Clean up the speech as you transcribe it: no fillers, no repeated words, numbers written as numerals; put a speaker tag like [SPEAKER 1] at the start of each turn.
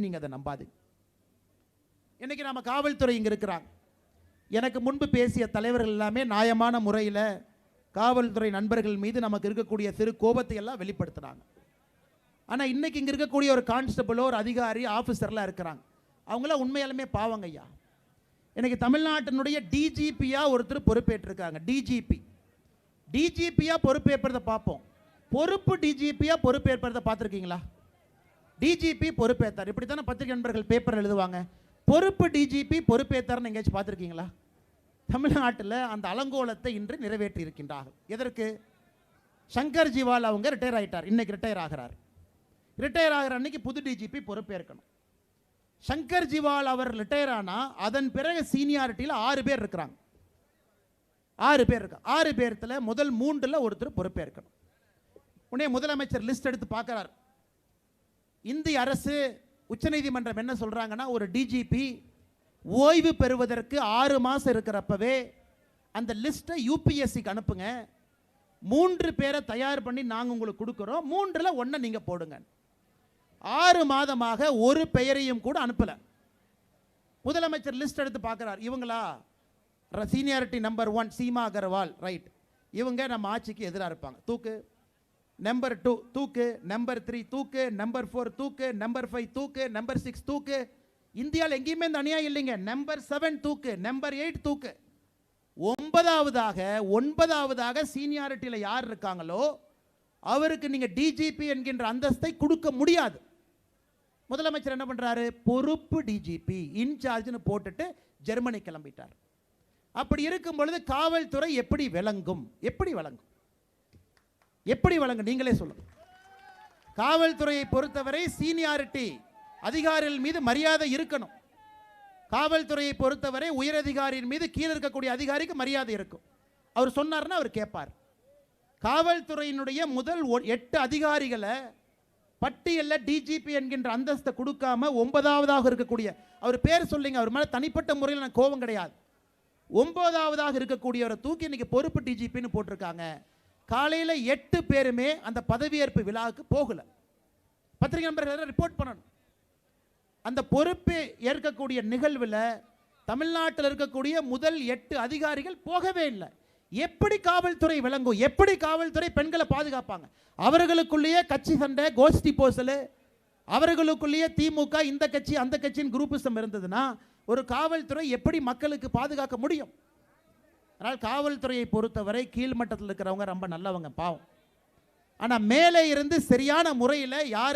[SPEAKER 1] நீங்க அதை நம்பாதீங்க. இன்னைக்கு நாம காவல்துறை இங்க இருக்கிறாங்க. எனக்கு முன்பு பேசிய தலைவர்கள் எல்லாமே நியாயமான முறையில் காவல்துறை நண்பர்கள் மீது நமக்கு இருக்கக்கூடிய சிறு கோபத்தை எல்லாம் வெளிப்படுத்துறாங்க. ஆனால் இன்னைக்கு இங்கே இருக்கக்கூடிய ஒரு கான்ஸ்டபிளோ ஒரு அதிகாரி ஆஃபீஸர்லாம் இருக்கிறாங்க. அவங்களாம் உண்மையாலுமே பாவங்க ஐயா. இன்னைக்கு தமிழ்நாட்டினுடைய டிஜிபியாக ஒருத்தர் பொறுப்பேற்றிருக்காங்க. டிஜிபியாக பொறுப்பேற்பதை பார்ப்போம். பொறுப்பு டிஜிபியாக பொறுப்பேற்பதை பார்த்துருக்கீங்களா? டிஜிபி பொறுப்பேற்றார். இப்படி தானே பத்திரிகை நண்பர்கள் பேப்பர் எழுதுவாங்க. பொறுப்பு டிஜிபி பொறுப்பேற்றார்னு எங்கேயாச்சும் பார்த்துருக்கீங்களா? தமிழ்நாட்டில் அந்த அலங்கோலத்தை இன்று நிறைவேற்றி இருக்கின்றார்கள். எதற்கு? சங்கர் ஜிவால் அவங்க ரிட்டையர் ஆகிட்டார். இன்னைக்கு ரிட்டையர் ஆகிறார். ரிட்டையர் ஆகிற அன்னைக்கு புது டிஜிபி பொறுப்பேற்கணும். சங்கர் ஜிவால் அவர் ரிட்டையர் ஆனால் அதன் பிறகு சீனியாரிட்டியில் 6 பேர் இருக்கிறாங்க. 6 பேர் இருக்காங்க. 6 பேர்த்தில் முதல் 3ல் ஒருத்தர் பொறுப்பேற்கணும். உடனே முதலமைச்சர் லிஸ்ட் எடுத்து பார்க்குறார். இந்திய அரசு உச்சநீதிமன்றம் என்ன சொல்கிறாங்கன்னா, ஒரு டிஜிபி ஓய்வு பெறுவதற்கு 6 மாதம் இருக்கிறப்பவே அந்த லிஸ்ட்டை யூபிஎஸ்சிக்கு அனுப்புங்க. 3 பேரை தயார் பண்ணி நாங்கள் உங்களுக்கு கொடுக்குறோம். 3ல் 1 நீங்கள் போடுங்க. 6 மாதமாக ஒரு பெயரையும் கூட அனுப்பலை. முதலமைச்சர் லிஸ்ட் எடுத்து பார்க்குறார். இவங்களா seniority number 1 Seema Agarwal, right, இவங்க நம்ம ஆட்சிக்கு எதிராக இருப்பாங்க, தூக்கு. நம்பர் 2 தூக்கு, நம்பர் 3 தூக்கு, நம்பர் 4 தூக்கு, நம்பர் 5 தூக்கு, நம்பர் 6 தூக்கு. இந்தியாவில் எங்கேயுமே இந்த அநியாயம் இல்லைங்க. நம்பர் 7 தூக்கு, நம்பர் 8 தூக்கு. 9வது சீனியாரிட்டியில் யார் இருக்காங்களோ அவருக்கு நீங்கள் டிஜிபி என்கின்ற அந்தஸ்தை கொடுக்க முடியாது. முதலமைச்சர் என்ன பண்ணுறாரு? பொறுப்பு டிஜிபி இன்சார்ஜ்னு போட்டுட்டு ஜெர்மனி கிளம்பிட்டார். அப்படி இருக்கும் பொழுது காவல்துறை எப்படி விளங்கும்? எப்படி விளங்கும்? நீங்களே சொல்லுங்க. காவல்துறையை பொறுத்தவரை சீனியாரிட்டி அதிகாரிகள் மீது மரியாதை இருக்கணும். காவல்துறையை பொறுத்தவரை உயரதிகாரியின் மீது கீழே இருக்கக்கூடிய அதிகாரிக்கு மரியாதை இருக்கும். அவர் சொன்னார்னா அவர் கேட்பார். காவல்துறையினுடைய முதல் 8 அதிகாரிகளை பட்டியலில் டிஜிபி என்கின்ற அந்தஸ்தை கொடுக்காம 9வதாக இருக்கக்கூடிய, அவர் பேர் சொல்லிங்க, அவர் மேலே தனிப்பட்ட முறையில் எனக்கு கோபம் கிடையாது, 9வதாக இருக்கக்கூடியவரை தூக்கி இன்னைக்கு பொறுப்பு டிஜிபின்னு போட்டிருக்காங்க. காலையில் 8 பேருமே அந்த பதவியேற்பு விழாவுக்கு போகல. பத்திரிகை நண்பர்கள் ரிப்போர்ட் பண்ணணும். அந்த பொறுப்பு ஏற்கக்கூடிய நிகழ்வில் தமிழ்நாட்டில் இருக்கக்கூடிய முதல் 8 அதிகாரிகள் போகவே இல்லை. எப்படி காவல்துறை விளங்கும்? எப்படி காவல்துறை பெண்களை பாதுகாப்பாங்க? அவர்களுக்குள்ளேயே கட்சி சண்டை, கோஷ்டி போசல், அவர்களுக்குள்ளேயே திமுக இந்த கட்சி அந்த கட்சியின் குரூப்பிசம் இருந்ததுன்னா ஒரு காவல்துறை எப்படி மக்களுக்கு பாதுகாக்க முடியும்? அதனால் காவல்துறையை பொறுத்தவரை கீழ்மட்டத்தில் இருக்கிறவங்க ரொம்ப நல்லவங்க, பாவம். ஆனால் மேலே இருந்து சரியான முறையில் யாரும்